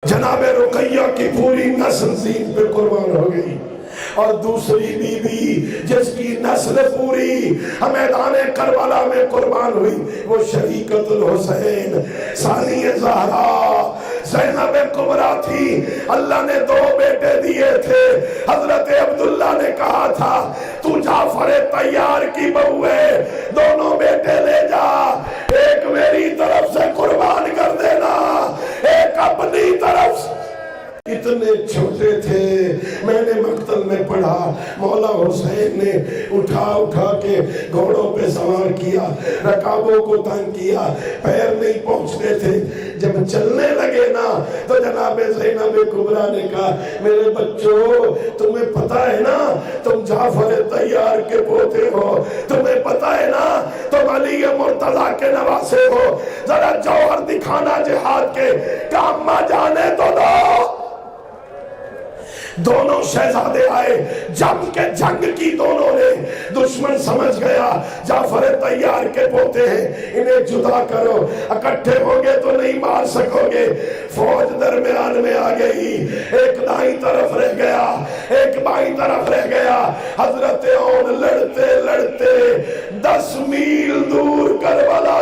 جناب رقیہ کی پوری نسل زین پہ قربان ہو گئی، اور دوسری بی بی جس کی نسل پوری میدان کربلا میں قربان ہوئی وہ شریکت الحسین ثانی زہرا زینب کبریٰ تھی۔ اللہ نے 2 بیٹے دیے تھے، حضرت عبداللہ نے کہا تھا تو جعفر طیار کی بہو ہے، دونوں بیٹے لے جا، ایک میری طرف سے قربان کر دینا، ایک اپنی طرف سے۔ اتنے چھوٹے تھے، میں نے مقتل میں پڑھا مولا حسین نے اٹھا کے گھوڑوں پہ سوار کیا، رکابوں کو تنگ کیا، پیر نہیں پہنچتے تھے، جب چلنے لگے نا تو جناب زینب کبریٰ نے کہا میرے بچوں تمہیں پتہ ہے نا تم جعفر طیار کے پوتے ہو، تمہیں پتہ ہے نا تم علی مرتضیٰ کے نواسے ہو، ذرا جوہر دکھانا جہاد کے کام ماں جانے تو دو۔ دونوں شہزادے آئے، جنگ کی دونوں نے، دشمن سمجھ گیا جعفر طیار کے پوتے ہیں، انہیں جدا کرو، اکٹھے ہوگے تو نہیں مار سکو گے۔ فوج درمیان میں آ گئی، ایک دائیں طرف رہ گیا، ایک بائیں طرف رہ گیا، حضرت اون لڑتے لڑتے 10 میل دور کربلا